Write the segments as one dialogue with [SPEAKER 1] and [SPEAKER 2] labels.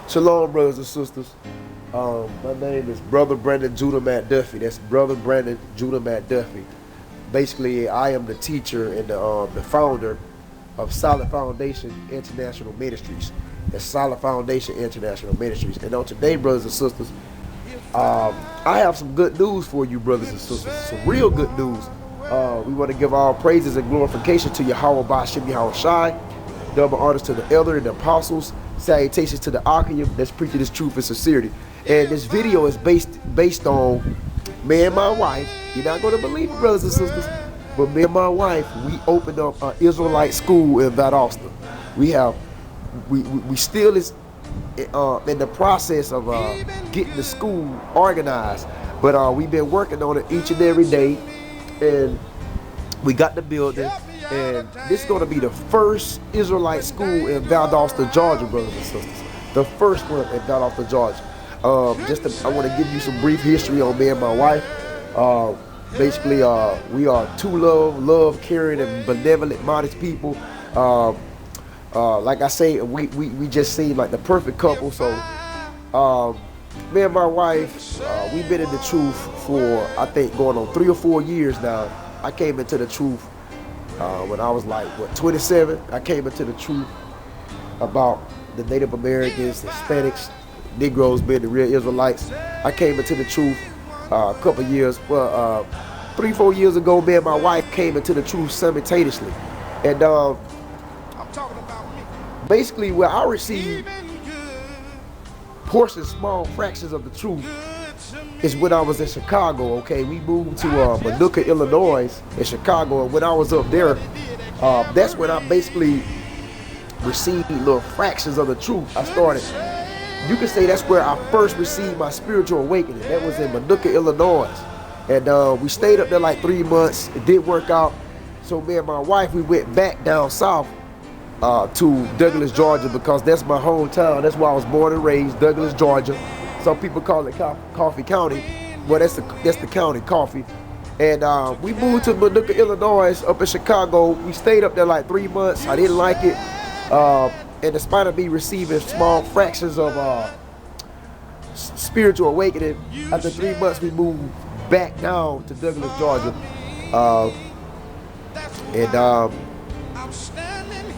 [SPEAKER 1] Shalom, brothers and sisters. My name is Brother Brandon Judah McDuffie. That's Brother Brandon Judah McDuffie. Basically, I am the teacher and the founder of Solid Foundation International Ministries. That's Solid Foundation International Ministries. And on today, brothers and sisters, I have some good news for you, brothers and sisters. Some real good news. We want to give all praises and glorification to Yahweh Ba'Shem Yahweh Shai. Double honors to the elder and the apostles. Salutations to the Archaeum that's preaching this truth and sincerity. And this video is based on me and my wife. You're not going to believe it, brothers and sisters, but me and my wife, we opened up an Israelite school in Valdosta. We still is in the process of getting the school organized, but we've been working on it each and every day, and we got the building. And this is going to be the first Israelite school in Valdosta, Georgia, brothers and sisters. The first one in Valdosta, Georgia. I want to give you some brief history on me and my wife. Basically, we are two love, caring, and benevolent, modest people. Like I say, we just seem like the perfect couple. So, me and my wife, we've been in the truth for, I think, going on 3 or 4 years now. I came into the truth when I was like, 27. I came into the truth about the Native Americans, Hispanics, Negroes being the real Israelites. I came into the truth a couple years, 3-4 years ago. Me and my wife came into the truth simultaneously. And basically, where I received portions, small fractions of the truth, is when I was in Chicago. Okay, we moved to Paducah, Illinois, in Chicago, and when I was up there, that's when I basically received little fractions of the truth. You can say that's where I first received my spiritual awakening. That was in Paducah, Illinois, and we stayed up there like 3 months. It didn't work out, so me and my wife, we went back down south to Douglas, Georgia, because that's my hometown. That's where I was born and raised, Douglas, Georgia. Some people call it Coffee County. Well, that's the county, Coffee. And we moved to Paducah, Illinois, up in Chicago. We stayed up there like 3 months. I didn't like it. And in spite of me receiving small fractions of spiritual awakening, after 3 months we moved back down to Douglas, Georgia.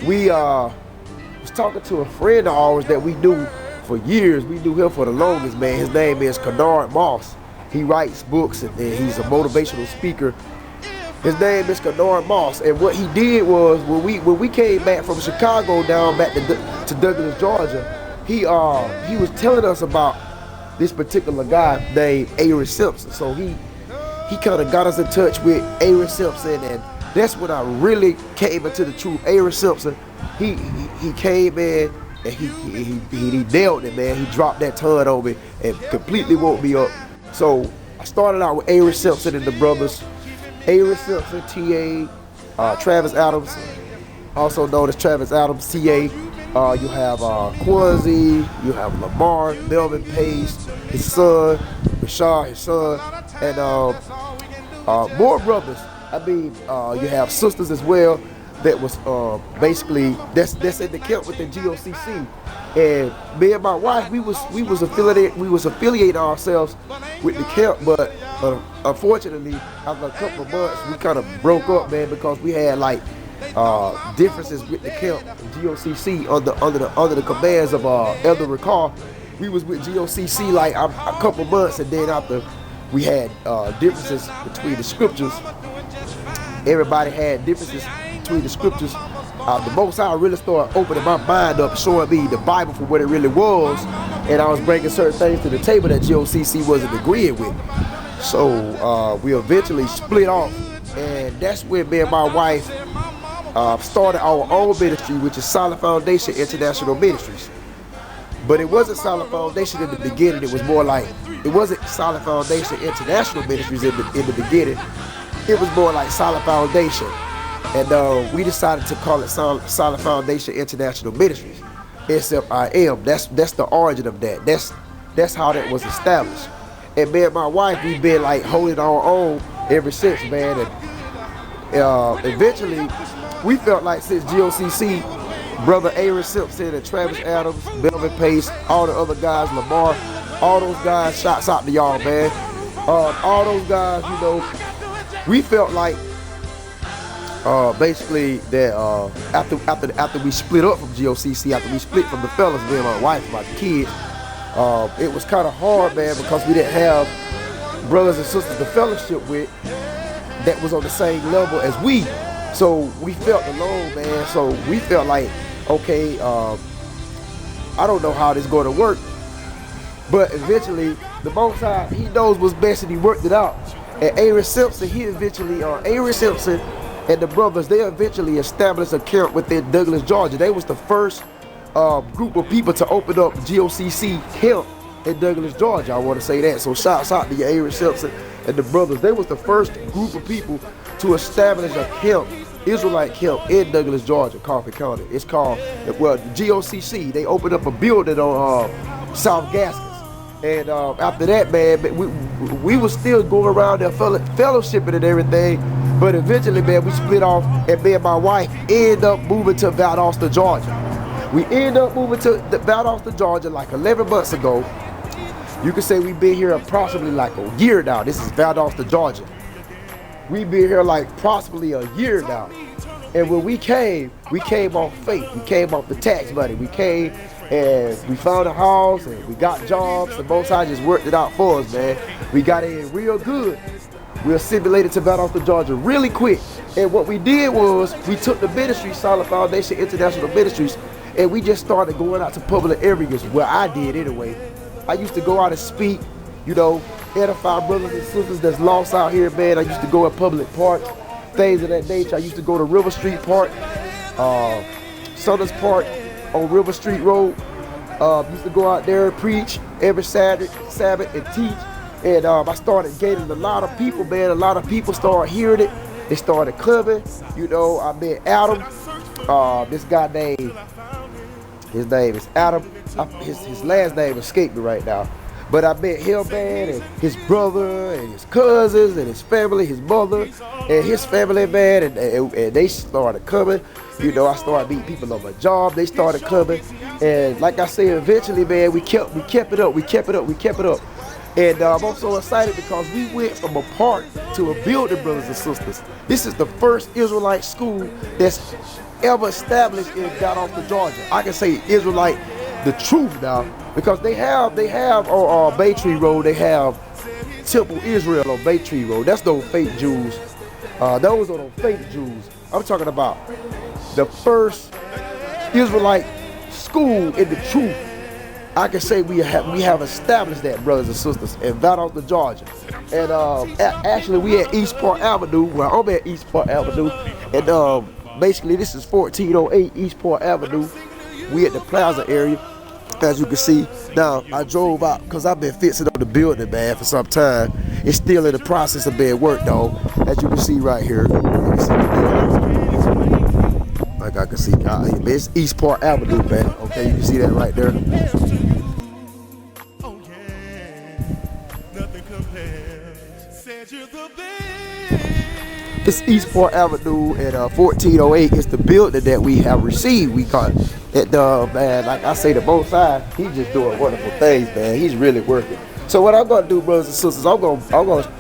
[SPEAKER 1] We was talking to a friend of ours that we knew for years. We knew him for the longest, man. His name is Kennard Moss. He writes books and he's a motivational speaker. His name is Kennard Moss. And what he did was, when we came back from Chicago down back to Douglas, Georgia, he was telling us about this particular guy named Aaron Simpson. So he kind of got us in touch with Aaron Simpson, and that's when I really came into the truth. Aaron Simpson, he came in and he nailed it, man. He dropped that ton on me and completely woke me up. So I started out with Aaron Simpson and the brothers. Aaron Simpson, T.A., Travis Adams, also known as Travis Adams, T.A. You have Quincy, you have Lamar, Melvin Page, his son, Rashad, his son, and more brothers. I mean, you have sisters as well. That was basically that's in the camp with the GOCC, and me and my wife, we was affiliating ourselves with the camp, but unfortunately, after a couple of months, we kind of broke up, man, because we had like differences with the camp, GOCC, under the commands of Elder Ricard. We was with GOCC like a couple of months, and then after we had differences between the scriptures. Everybody had differences between the scriptures. The Most High really started opening my mind up, showing me the Bible for what it really was, and I was bringing certain things to the table that GOCC wasn't agreeing with. So we eventually split off, and that's when me and my wife started our own ministry, which is Solid Foundation International Ministries. But it wasn't Solid Foundation in the beginning. It was more like, it wasn't Solid Foundation International Ministries in the beginning. It was more like Solid Foundation. And we decided to call it Solid Foundation International Ministries, S.F.I.M. That's the origin of that. That's how that was established. And me and my wife, we've been like holding our own ever since, man. And eventually, we felt like since GOCC Brother Aaron Simpson and Travis Adams, Melvin Pace, all the other guys, Lamar, all those guys, shouts out to y'all, man. All those guys, you know, we felt like basically that after we split up from GOCC, after we split from the fellas, me and my wife, my kids, it was kind of hard, man, because we didn't have brothers and sisters to fellowship with that was on the same level as we. So we felt alone, man. So we felt like, okay, I don't know how this is going to work, but eventually the Most High, He knows what's best, and He worked it out. And Aaron Simpson, Aaron Simpson and the brothers, they eventually established a camp within Douglas, Georgia. They was the first group of people to open up GOCC camp in Douglas, Georgia. I want to say that. So shouts out to your Aaron Simpson and the brothers. They was the first group of people to establish a camp, Israelite camp in Douglas, Georgia, Coffee County. It's called, well, GOCC. They opened up a building on South Gaskins. And after that, man, we was still going around there fellowshipping and everything. But eventually, man, we split off, and me and my wife ended up moving to Valdosta, Georgia. We ended up moving to Valdosta, Georgia like 11 months ago. You can say we've been here approximately like a year now. This is Valdosta, Georgia. We've been here like approximately a year now. And when we came off faith. We came off the tax money. We came and we found a house and we got jobs. The Most High just worked it out for us, man. We got in real good. We assimilated to Valdosta, Georgia really quick. And what we did was we took the ministry, Solid Foundation International Ministries, and we just started going out to public areas, where I did anyway. I used to go out and speak, you know, edify brothers and sisters that's lost out here, man. I used to go in public parks, things of that nature. I used to go to River Street Park, Sutters Park on River Street Road. Used to go out there and preach every Sabbath and teach. And I started gaining a lot of people, man. A lot of people started hearing it. They started coming. You know, I met Adam. This guy his name is Adam. His last name escaped me right now. But I met him, man, and his brother, and his cousins, and his family, his mother, and his family, man, and they started coming. You know, I started meeting people on my job. They started coming. And like I said, eventually, man, we kept it up. And I'm also excited because we went from a park to a building, brothers and sisters. This is the first Israelite school that's ever established in Valdosta, Georgia. I can say Israelite, the truth now, because they have on Bay Tree Road, they have Temple Israel on Bay Tree Road. That's those fake Jews. Those are those fake Jews. I'm talking about the first Israelite school in the truth. I can say we have established that, brothers and sisters, in Valdosta, Georgia. And actually, we at East Park Avenue. Well, I'm at East Park Avenue, and basically this is 1408 East Park Avenue. We at the plaza area, as you can see. Now, I drove out because I've been fixing up the building, man, for some time. It's still in the process of being worked on, as you can see right here. Like I can see, it's East Park Avenue, man. Okay, you can see that right there. It's East Park Avenue and 1408 is the building that we have received. We got it, man. Like I say, the Most High, He's just doing wonderful things, man. He's really working. So what I'm gonna do, brothers and sisters, I'm gonna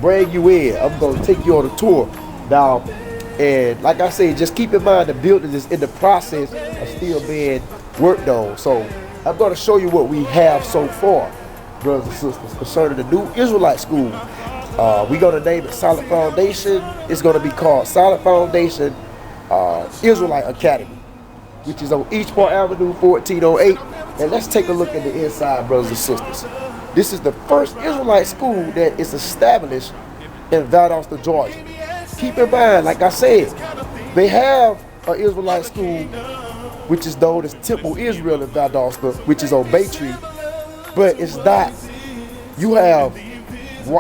[SPEAKER 1] bring you in. I'm gonna take you on a tour now. And like I say, just keep in mind the building is in the process of still being worked on. So I'm gonna show you what we have so far, brothers and sisters, concerning the new Israelite school. We're going to name it Solid Foundation. It's going to be called Solid Foundation Israelite Academy, which is on East Park Avenue, 1408. And let's take a look at the inside, brothers and sisters. This is the first Israelite school that is established in Valdosta, Georgia. Keep in mind, like I said, they have an Israelite school, which is known as Temple Israel in Valdosta, which is on Bay Tree. But it's not. You have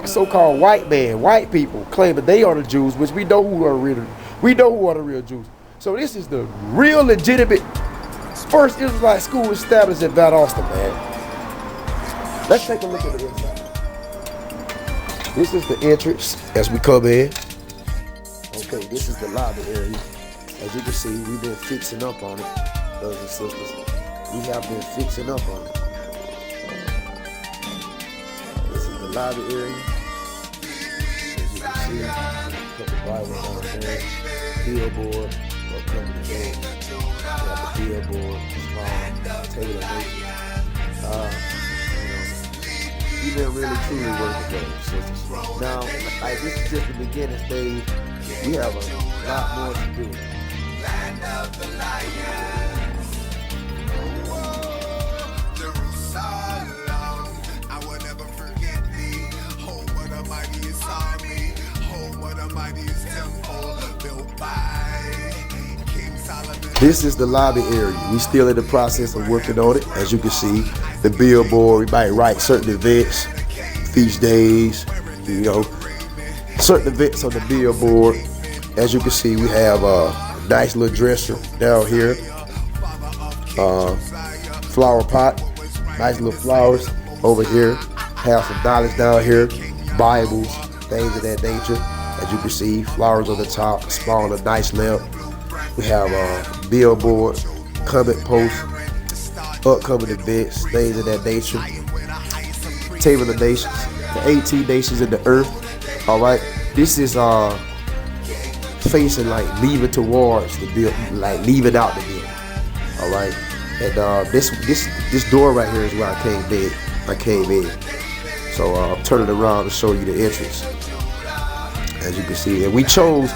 [SPEAKER 1] so-called white people claiming they are the Jews, which we know who are the real Jews. So this is the real legitimate first Israelite school established in Valdosta, man. Let's take a look at the inside. This is the entrance as we come in. Okay, this is the lobby area. As you can see, we've been fixing up on it. brothers and sisters. We have been fixing up on it. This is the lobby area. As you can see, put the Bible down there. Billboard, or company name. We have the billboard, small, Taylor Nation. We've been really truly working together, sisters. Now, like this is just the beginning stage. We have a lot more to do. Land of the lion. Jerusalem, I will never forget thee. Home of the mightiest army, home of the mightiest temple built by King Solomon. This is the lobby area. We still in the process of working on it. As you can see, the billboard, we might write certain events, feast days, you know, certain events on the billboard. As you can see, we have a nice little dresser down here, flower pot, nice little flowers over here, have some knowledge down here, Bibles, things of that nature. As you can see, flowers on the top, small and nice lamp. We have a billboard, comment posts, upcoming events, things of that nature. Table of Nations, the 18 nations in the earth. All right, this is facing like leaving towards the building, like leaving out the building. All right, and this door right here is where I came in. So I'm turning around to show you the entrance. As you can see, and we chose.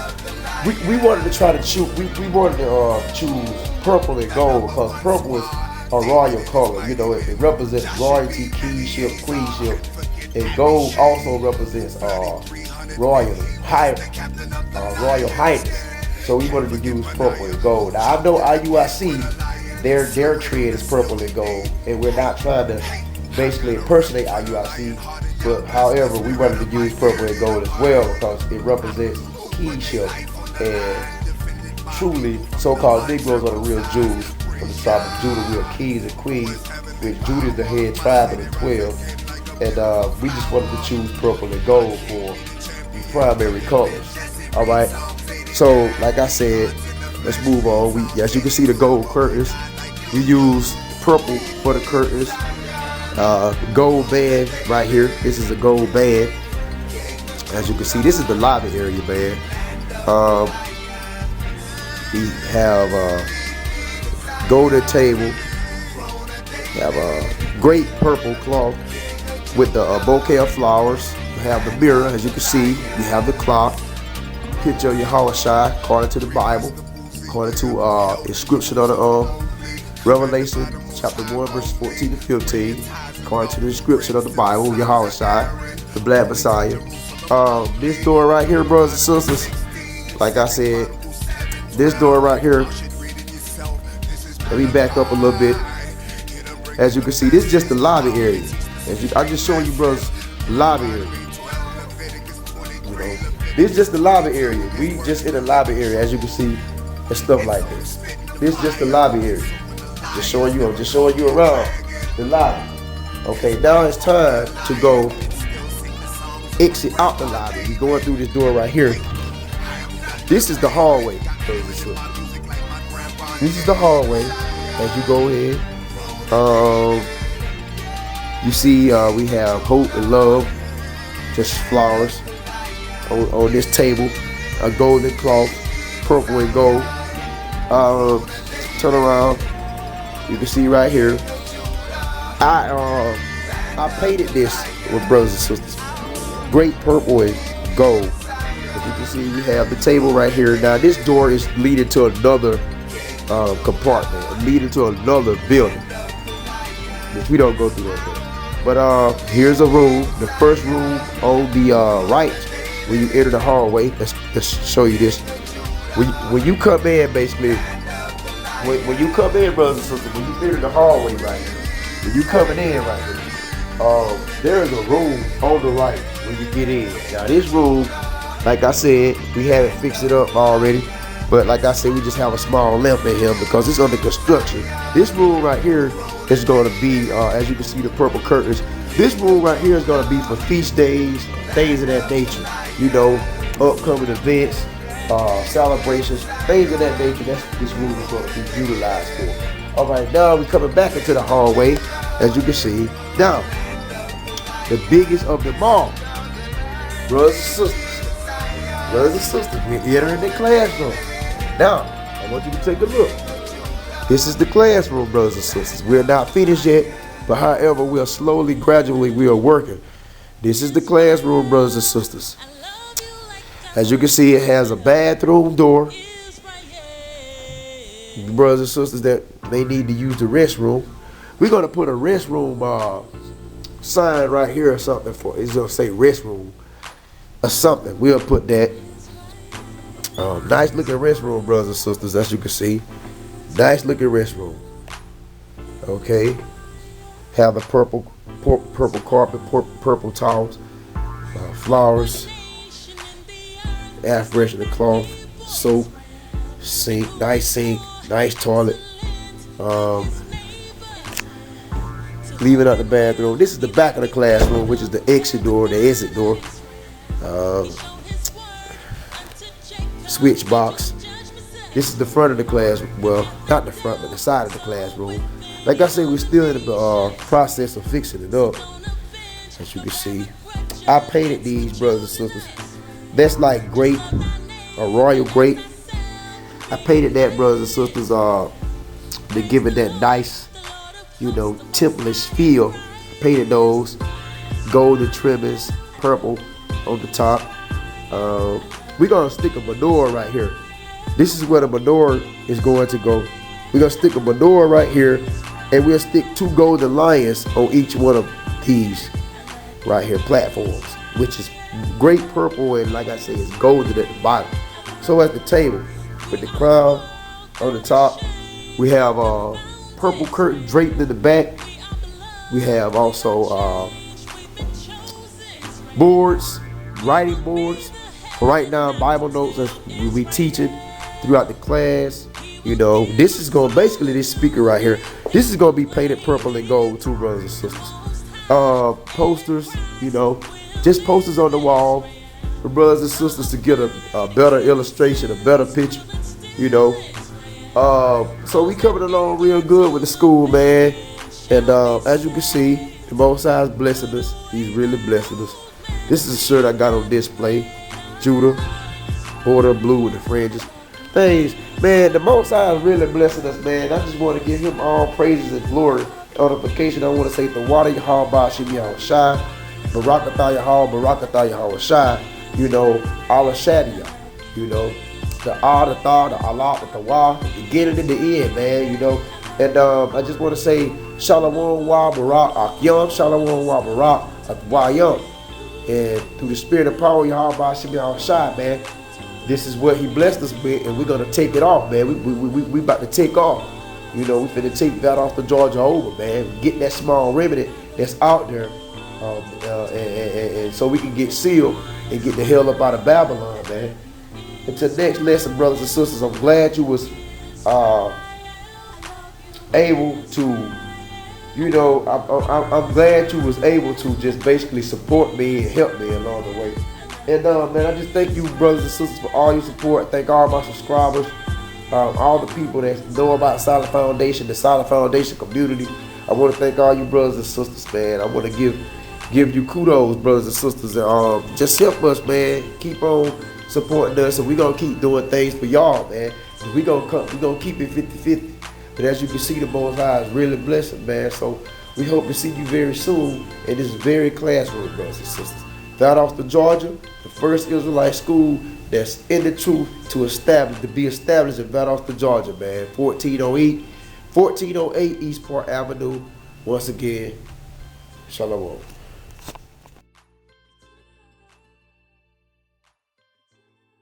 [SPEAKER 1] We wanted to try to choose. We wanted to choose purple and gold because purple is a royal color. You know, it represents royalty, kingship, queenship, and gold also represents royal highness. So we wanted to use purple and gold. Now I know IUIC, their trend is purple and gold, and we're not trying to basically impersonate IUIC, but however, we wanted to use purple and gold as well because it represents kingship. And truly, so-called Negroes are the real Jews from the tribe of Judah. We are kings and queens, with Judah is the head tribe of the 12. And we just wanted to choose purple and gold for the primary colors. All right. So, like I said, let's move on. As you can see, the gold curtains. We use purple for the curtains. Gold band right here. This is a gold band. As you can see, this is the lobby area, man. We have a golden table. We have a great purple cloth with the bouquet of flowers. We have the mirror, as you can see. We have the clock. Picture of Yahushua according to the Bible, according to inscription on the Revelation chapter 1 verses 14 to 15, according to the inscription of the Bible, Yahushua, the Black Messiah. This door right here, brothers and sisters. Like I said, this door right here, let me back up a little bit. As you can see, this is just the lobby area. I'm just showing you, brothers, the lobby area. You know, this is just the lobby area. We just in the lobby area, as you can see, and stuff like this. This is just the lobby area. I'm just showing you around the lobby. Okay, now it's time to go exit out the lobby. We're going through this door right here. This is the hallway, brothers and sisters. This is the hallway as you go in. You see we have hope and love, just flowers on this table, a golden cloth, purple and gold. Turn around, you can see right here. I painted this with brothers and sisters. Great purple and gold. As you can see, we have the table right here. Now this door is leading to another compartment, leading to another building, which we don't go through that door. But here's a room, the first room on the right when you enter the hallway. Let's show you this. When you come in, basically, when you come in, brothers and sisters, when you enter the hallway right here, when you coming in right here, there is a room on the right when you get in. Now this room, like I said, we haven't fixed it up already, but like I said, we just have a small lamp in here because it's under construction. This room right here is going to be, as you can see, the purple curtains. This room right here is going to be for feast days, things of that nature. You know, upcoming events, celebrations, things of that nature. That's what this room is going to be utilized for. All right, now we're coming back into the hallway, as you can see. Now, the biggest of them all, brothers and sisters, we're entering the classroom. Now, I want you to take a look. This is the classroom, brothers and sisters. We're not finished yet, but however, we are slowly, gradually, we are working. This is the classroom, brothers and sisters. As you can see, it has a bathroom door. Brothers and sisters that may need to use the restroom, we're going to put a restroom sign right here or something for it's going to say restroom or something. We'll put that. Nice looking restroom, brothers and sisters, as you can see. Nice looking restroom. Okay. Have the purple carpet, purple towels, flowers, air freshener, cloth, soap, sink, nice toilet. Leaving out the bathroom. This is the back of the classroom, which is the exit door, switch box. This is the front of the class. Well, not the front, but the side of the classroom. Like I said, we're still in the process of fixing it up. As you can see, I painted these, brothers and sisters. That's like grape, a royal grape. I painted that, brothers and sisters, to give it that nice, temple-ish feel. Painted those golden trimmings, purple on the top. We're gonna stick a menorah right here. This is where the menorah is going to go. We're gonna stick a menorah right here, and we'll stick 2 golden lions on each one of these right here platforms, which is great purple, and like I say, it's golden at the bottom. So at the table, with the crown on the top, we have purple curtain draped in the back. We have also boards, writing boards. Right now, Bible notes as we teaching throughout the class. This is going basically this speaker right here. This is going to be painted purple and gold too, brothers and sisters. Posters, just posters on the wall for brothers and sisters to get a better illustration, a better picture, So we coming along real good with the school, man. And as you can see, the Most High is blessing us. He's really blessing us. This is a shirt I got on display. Judah, border blue with the fringes. Things, man, the Most High is really blessing us, man. I just want to give him all praises and glory. Edification, I want to say the water Yahweh Shemi Shai, Barakatah Yahweh, Barakatah Yahweh Shai, Allah Shadia, the Ah, the Tha, the Allah, the Tawa, the beginning and the end, man, And I just want to say Shalom Wa Barak Akyam, Shalom Wa Barak Akwayam. And through the spirit of power, Yahweh Shemi Shai, man, this is what he blessed us with, and we're going to take it off, man. We about to take off. We finna take that off the Georgia over, man. Get that small remnant that's out there, and so we can get sealed and get the hell up out of Babylon, man. Until next lesson, brothers and sisters, I'm glad you was able to, I'm glad you was able to just basically support me and help me along the way. And man, I just thank you, brothers and sisters, for all your support. Thank all my subscribers. All the people that know about Solid Foundation, the Solid Foundation community. I want to thank all you brothers and sisters, man. I want to give you kudos, brothers and sisters, and just help us, man. Keep on supporting us, and we're gonna keep doing things for y'all, man. We're gonna keep it 50-50. But as you can see, the Most High is really blessing, man. So we hope to see you very soon in this very classroom, brothers and sisters. Valdosta, Georgia, the first Israelite school that's in the truth to be established in Valdosta, Georgia, man. 1408 East Park Avenue. Once again, Shalom.